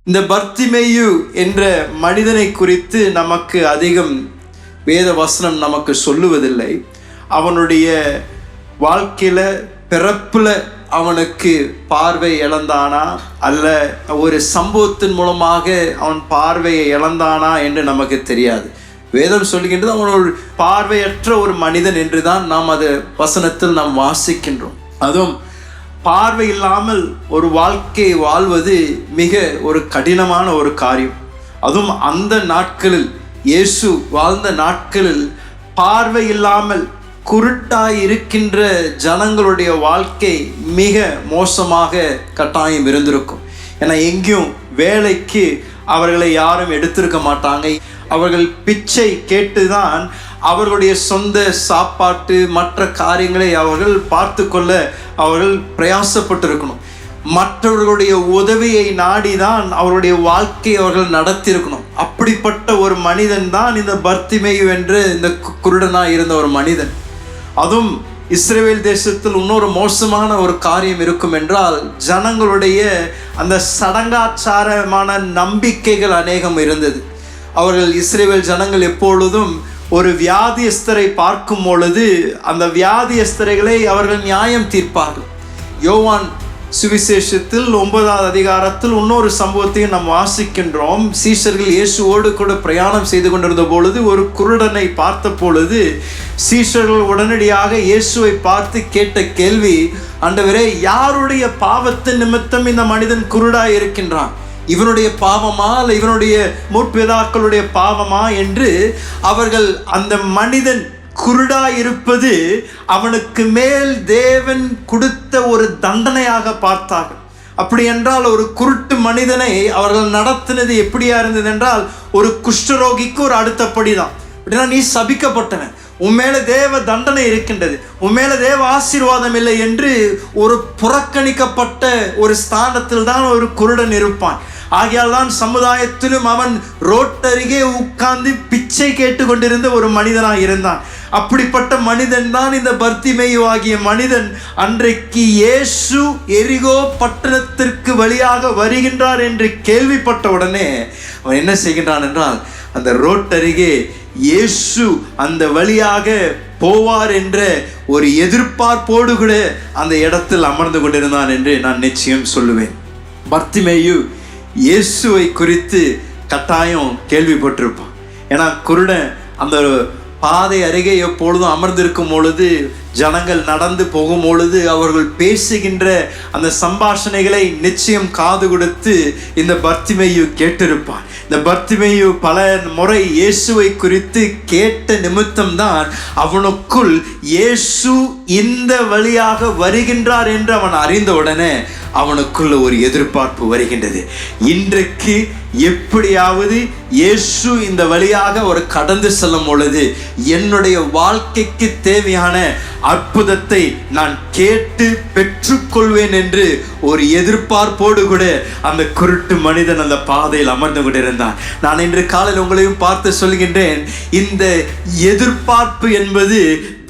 இந்த பர்த்திமேயு என்ற மனிதனை குறித்து நமக்கு அதிகம் வேத வசனம் நமக்கு சொல்லுவதில்லை. அவனுடைய வாழ்க்கையில பிறப்புல அவனுக்கு பார்வை இழந்தானா அல்ல ஒரு சம்பவத்தின் மூலமாக அவன் பார்வையை இழந்தானா என்று நமக்கு தெரியாது. வேதம் சொல்கின்றது அவன் ஒரு பார்வையற்ற ஒரு மனிதன் என்றுதான் நாம் அது வசனத்தில் நாம் வாசிக்கின்றோம். அதுவும் பார்வை இல்லாமல் ஒரு வாழ்க்கையை வாழ்வது மிக ஒரு கடினமான ஒரு காரியம். அதுவும் அந்த நாட்களில், இயேசு வாழ்ந்த நாட்களில் பார்வை இல்லாமல் குருட்டாய் இருக்கின்ற ஜனங்களுடைய வாழ்க்கை மிக மோசமாக கட்டாயம் இருந்திருக்கும். ஏன்னா எங்கேயும் வேலைக்கு அவர்களை யாரும் எடுத்திருக்க மாட்டாங்க. அவர்கள் பிச்சை கேட்டுதான் அவர்களுடைய சொந்த சாப்பாட்டு மற்ற காரியங்களை அவர்கள் பார்த்து கொள்ள அவர்கள் பிரயாசப்பட்டிருக்கணும். மற்றவர்களுடைய உதவியை நாடிதான் அவருடைய வாழ்க்கையை அவர்கள் நடத்தியிருக்கணும். அப்படிப்பட்ட ஒரு மனிதன் தான் இந்த பர்த்திமேயு என்று இந்த குருடனாய் இருந்த ஒரு மனிதன். அதுவும் இஸ்ரவேல் தேசத்தில் இன்னொரு மோசமான ஒரு காரியம் இருக்கும் என்றால், ஜனங்களுடைய அந்த சடங்காச்சாரமான நம்பிக்கைகள் அநேகம் இருந்தது. அவர்கள் இஸ்ரவேல் ஜனங்கள் எப்பொழுதும் ஒரு வியாதியஸ்தரை பார்க்கும் பொழுது அந்த வியாதியஸ்தரைகளை அவர்கள் நியாயம் தீர்ப்பார்கள். யோவான் சுவிசேஷத்தில் 9வது அதிகாரத்தில் இன்னொரு சம்பவத்தையும் நாம் வாசிக்கின்றோம். சீஷர்கள் இயேசுவோடு கூட பிரயாணம் செய்து கொண்டிருந்த பொழுது ஒரு குருடனை பார்த்த பொழுது சீஷர்கள் உடனடியாக இயேசுவை பார்த்து கேட்ட கேள்வி, ஆண்டவரே, யாருடைய பாவத்தின் நிமித்தம் இந்த மனிதன் குருடாய் இருக்கின்றான்? இவனுடைய பாவமா அல்ல இவனுடைய முற்பிதாக்களுடைய பாவமா என்று அவர்கள் அந்த மனிதன் குருடாய் இருப்பது அவனுக்கு மேல் தேவன் கொடுத்த ஒரு தண்டனையாக பார்த்தார்கள். அப்படி என்றால் ஒரு குருட்டு மனிதனை அவர்கள் நடத்தினது எப்படியா இருந்தது என்றால், ஒரு குஷ்டரோகிக்கு ஒரு அடுத்தபடிதான். அப்படின்னா நீ சபிக்கப்பட்டவன், உண்மையில தேவ தண்டனை இருக்கின்றது, உண்மையில தேவ ஆசீர்வாதம் இல்லை என்று ஒரு புறக்கணிக்கப்பட்ட ஒரு ஸ்தானத்தில் தான் ஒரு குருடன் இருப்பான். ஆகையால் தான் சமுதாயத்திலும் அவன் ரோட்டருகே உட்கார்ந்து பிச்சை கேட்டு கொண்டிருந்த ஒரு மனிதனாக இருந்தான். அப்படிப்பட்ட மனிதன் தான் இந்த பர்த்திமேயு ஆகிய மனிதன். அன்றைக்கு இயேசு எரிகோ பட்டணத்திற்கு வழியாக வருகின்றார் என்று கேள்விப்பட்ட உடனே அவன் என்ன செய்கின்றான் என்றால், அந்த ரோட்டருகே இயேசு அந்த வழியாக போவார் என்ற ஒரு எதிர்பார்ப்போடு கூட அந்த இடத்தில் அமர்ந்து கொண்டிருந்தான் என்று நான் நிச்சயம் சொல்லுவேன். பர்த்திமேயு இயேசுவை குறித்து கட்டாயம் கேள்விப்பட்டிருப்பான். ஏன்னா குருடன் அந்த பாதை அருகே எப்பொழுதும் அமர்ந்திருக்கும் பொழுது, ஜனங்கள் நடந்து போகும் பொழுது அவர்கள் பேசுகின்ற அந்த சம்பாஷணைகளை நிச்சயம் காது கொடுத்து இந்த பர்த்திமேயு கேட்டிருப்பான். இந்த பர்த்திமேயு பல முறை இயேசுவை குறித்து கேட்ட நிமித்தம்தான் அவனுக்குள் இயேசு இந்த வழியாக வருகின்றார் என்று அவன் அறிந்தவுடனே அவனுக்குள்ள ஒரு எதிர்பார்ப்பு வருகின்றது. இன்றைக்கு எப்படியாவது இயேசு இந்த வழியாக ஒரு கடந்து செல்லும் பொழுது என்னுடைய வாழ்க்கைக்கு தேவையான அற்புதத்தை நான் கேட்டு பெற்றுக்கொள்வேன் என்று ஒரு எதிர்பார்ப்போடு கூட அந்த குருட்டு மனிதன் அந்த பாதையில் அமர்ந்து கொண்டிருந்தான். நான் இன்று காலையில் உங்களையும் பார்த்து சொல்கின்றேன், இந்த எதிர்பார்ப்பு என்பது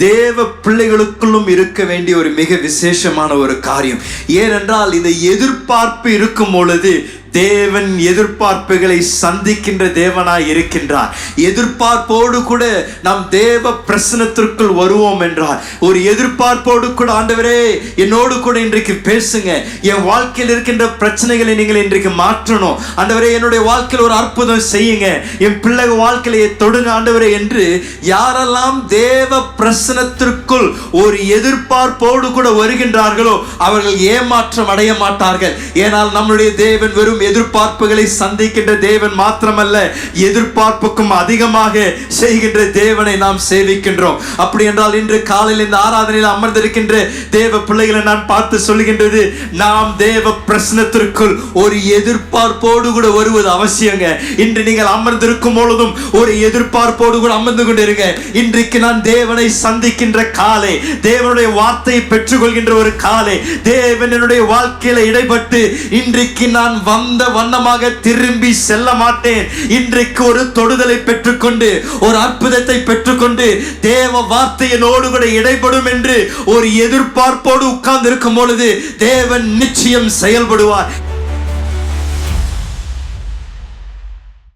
தேவ பிள்ளைகளுக்குள்ளும் இருக்க வேண்டிய ஒரு மிக விசேஷமான ஒரு காரியம். ஏனென்றால் இந்த எதிர்பார்ப்பு இருக்கும் பொழுது தேவன் எதிர்பார்ப்புகளை சந்திக்கின்ற தேவனாய் இருக்கின்றார். எதிர்பார்ப்போடு கூட நாம் தேவ பிரசனத்திற்குள் வருவோம் என்றார். ஒரு எதிர்பார்ப்போடு கூட, ஆண்டவரே என்னோடு கூட இன்றைக்கு பேசுங்க, என் வாழ்க்கையில் இருக்கின்ற பிரச்சனைகளை நீங்கள் இன்றைக்கு மாற்றணும், ஆண்டவரே என்னுடைய வாழ்க்கையில் ஒரு அற்புதம் செய்யுங்க, என் பிள்ளை வாழ்க்கையை தொடுங்க ஆண்டவரே என்று யாரெல்லாம் தேவ பிரசனத்திற்குள் ஒரு எதிர்பார்ப்போடு கூட வருகின்றார்களோ அவர்கள் ஏமாற்றம் அடைய மாட்டார்கள். ஏனால் நம்முடைய தேவன் வெறும் எதிர்பார்ப்புகளை சந்திக்கின்ற தேவன் மாத்திரமல்ல, எதிர்பார்ப்புக்கும் அதிகமாக செய்கின்ற தேவனை நாம் சேவிக்கின்றோம். அப்படி என்றால் இன்று காலையில் இந்த ஆராதனையில் அமர்ந்திருக்கின்ற தேவ பிள்ளைகளை நான் பார்த்து சொல்கின்றது, நாம் தேவ பிரசனத்திற்குள் ஒரு எதிர்பார்ப்போடு கூட வருவது அவசியங்க. இன்று நீங்கள் அமர்ந்திருக்கும் பொழுதும் ஒரு எதிர்பார்ப்போடு கூட அமர்ந்து கொண்டிருங்க. இன்றைக்கு நான் தேவனை சந்திக்கின்ற காலை, தேவனுடைய வார்த்தையை பெற்றுக்கொள்கின்ற ஒரு காலை, தேவன் என்னுடைய வாழ்க்கையில இடைப்பட்டு இன்றைக்கு நான் வந்த வண்ணமாக திரும்பி செல்ல மாட்டேன். இன்றைக்கு ஒரு தொடுதலை பெற்றுக்கொண்டு ஒரு அற்புதத்தை பெற்றுக்கொண்டு தேவ வார்த்தையினோடு கூட இடைப்படும் என்று ஒரு எதிர்பார்ப்போடு உட்கார்ந்து இருக்கும் பொழுது தேவன் நிச்சயம் செயல்படுவார்.